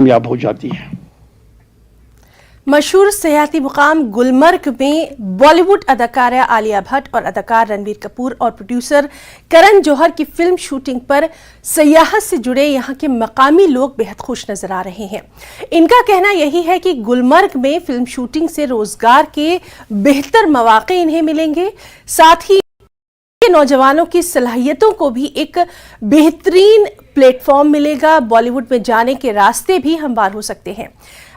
कामयाब हो जाती है। मशहूर सियाहती मुकाम गुलमर्ग में बॉलीवुड अदाकारा आलिया भट्ट और अदाकार रणबीर कपूर और प्रोड्यूसर करण जौहर की फिल्म शूटिंग पर सियाहत से जुड़े यहां के मकामी लोग बेहद खुश नजर आ रहे हैं। इनका कहना यही है कि गुलमर्ग में फिल्म शूटिंग से रोजगार के बेहतर मौके इन्हें मिलेंगे, साथ ही नौजवानों की सलाहियतों को भी एक बेहतरीन प्लेटफॉर्म मिलेगा। बॉलीवुड में जाने के रास्ते भी हमवार हो सकते हैं।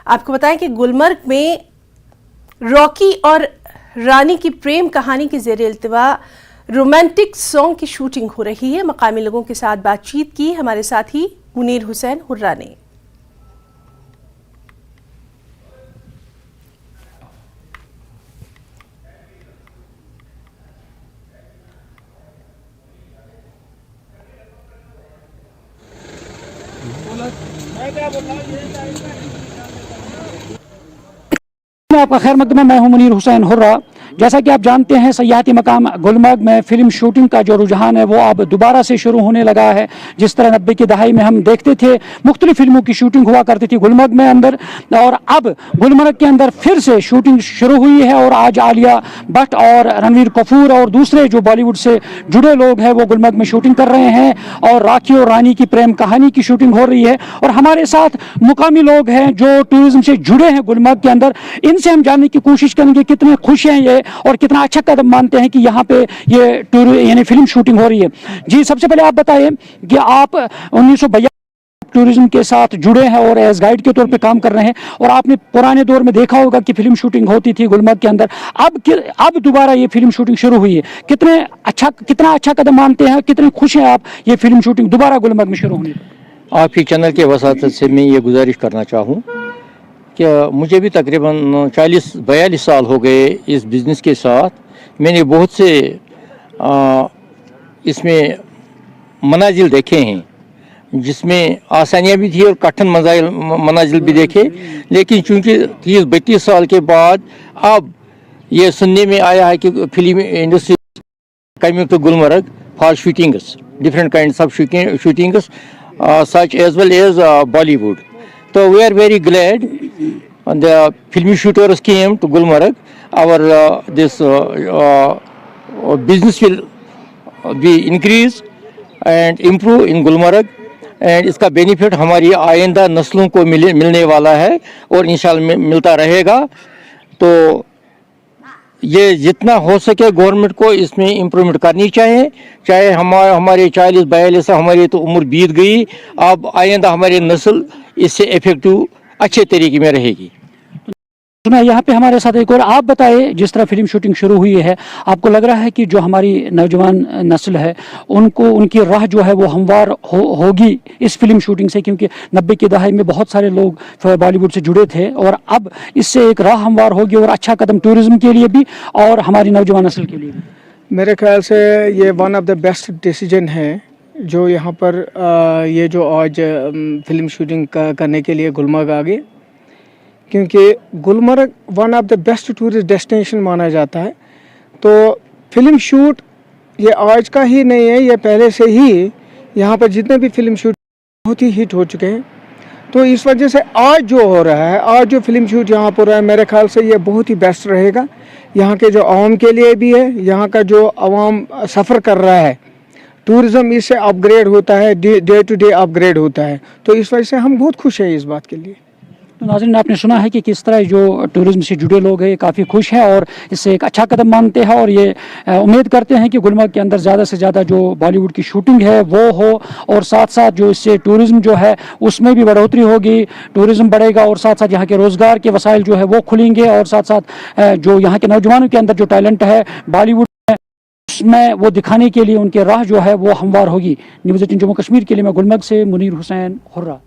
आपको बताएं कि गुलमर्ग में रॉकी और रानी की प्रेम कहानी के ज़ेरे इल्तिवा रोमांटिक सॉन्ग की शूटिंग हो रही है। मकामी लोगों के साथ बातचीत की हमारे साथी मुनीर हुसैन हुर्रा ने। आपका खैर मकदम है। मैं हूं मुनीर हुसैन हुर्रा। जैसा कि आप जानते हैं, सयाहती मकाम गुलमर्ग में फिल्म शूटिंग का जो रुझान है वो अब दोबारा से शुरू होने लगा है। जिस तरह 90 की दहाई में हम देखते थे मुख्तलिफ फिल्मों की शूटिंग हुआ करती थी गुलमर्ग में अंदर, और अब गुलमर्ग के अंदर फिर से शूटिंग शुरू हुई है। और आज आलिया भट्ट और रणबीर कपूर और दूसरे जो बॉलीवुड से जुड़े लोग हैं वो गुलमर्ग में शूटिंग कर रहे हैं, और राखी और रानी की प्रेम कहानी की शूटिंग हो रही है। और हमारे साथ मुकामी लोग हैं जो टूरिज्म से जुड़े हैं गुलमर्ग के अंदर। इनसे हम जानने की कोशिश करेंगे कितने खुश हैं ये और कितना अच्छा कदम मानते हैं कि यहाँ पे ये यानी फिल्म शूटिंग हो रही है। जी, सबसे पहले आप बताइए कि आप 1982 टूरिज्म के साथ जुड़े हैं और एज गाइड के तौर पे काम कर रहे हैं, और आपने पुराने दौर में देखा होगा कि फिल्म शूटिंग होती थी गुलमर्ग के अंदर। अब दोबारा ये फिल्म शूटिंग शुरू हुई है। कितना अच्छा कदम मानते हैं, कितने खुश हैं आप ये फिल्म शूटिंग दोबारा गुलमर्ग में शुरू होने पर? आपकी चैनल के वसातत से मैं ये गुजारिश करना चाहूँ कि मुझे भी तकरीबन 40-42 साल हो गए इस बिज़नेस के साथ। मैंने बहुत से इसमें मनाजिल देखे हैं जिसमें आसानियाँ भी थी और कठिन मनाजिल भी देखे, लेकिन चूँकि 30-32 साल के बाद अब ये सुनने में आया है कि film industry coming to Gulmarg for shootings, different kinds of shootings such as well as Bollywood. So we are very glad the film shooters came to Gulmarg. Our this business will be increase and improve in Gulmarg, and इसका benefit हमारी आइंदा नस्लों को मिलने वाला है और इंशाल्लाह मिलता रहेगा। तो ये जितना हो सके गवर्नमेंट को इसमें इम्प्रूवमेंट करनी चाहिए। चाहे हमारे 40-42 हमारी तो उम्र बीत गई, अब आइंदा हमारी नस्ल इससे इफेक्टिव अच्छे तरीके में रहेगी। सुना यहाँ पे हमारे साथ एक और आप बताइए, जिस तरह फिल्म शूटिंग शुरू हुई है, आपको लग रहा है कि जो हमारी नौजवान नस्ल है उनकी राह जो है वो हमवार होगी इस फिल्म शूटिंग से? क्योंकि 90 की दहाई में बहुत सारे लोग बॉलीवुड से जुड़े थे और अब इससे एक राह हमवार होगी और अच्छा कदम टूरिज्म के लिए भी और हमारी नौजवान नस्ल के लिए भी। मेरे ख्याल से ये one of the best decision है जो यहाँ पर ये जो आज फिल्म शूटिंग करने के लिए गुलमर्ग आ गए, क्योंकि Gulmarg one of the best tourist destination माना जाता है। तो फिल्म शूट ये आज का ही नहीं है, ये पहले से ही यहाँ पर जितने भी फिल्म शूट बहुत ही हिट हो चुके हैं। तो इस वजह से आज जो हो रहा है, आज जो फिल्म शूट यहाँ पर हो रहा है, मेरे ख्याल से ये बहुत ही बेस्ट रहेगा यहाँ के जो आवाम के लिए भी है। यहाँ का जो आवाम सफ़र कर रहा है, टूरिज़्म इससे अपग्रेड होता है, डे टू डे अपग्रेड होता है। तो इस वजह से हम बहुत खुश हैं इस बात के लिए। तो नाज़रीन, आपने सुना है कि किस तरह जो टूरिज्म से जुड़े लोग हैं काफ़ी खुश हैं और इससे एक अच्छा कदम मानते हैं, और ये उम्मीद करते हैं कि गुलमर्ग के अंदर ज़्यादा से ज़्यादा जो बॉलीवुड की शूटिंग है वो हो, और साथ साथ जो इससे टूरिज्म जो है उसमें भी बढ़ोतरी होगी, टूरिज्म बढ़ेगा, और साथ साथ यहाँ के रोज़गार के वसाइल जो है वो खुलेंगे, और साथ साथ जो यहाँ के नौजवानों के अंदर जो टैलेंट है बॉलीवुड में वो दिखाने के लिए उनकी राह जो है वो हमवार होगी। न्यूज़ 18 जम्मू कश्मीर के लिए मैं गुलमर्ग से मुनीर हुसैन हुर्रा।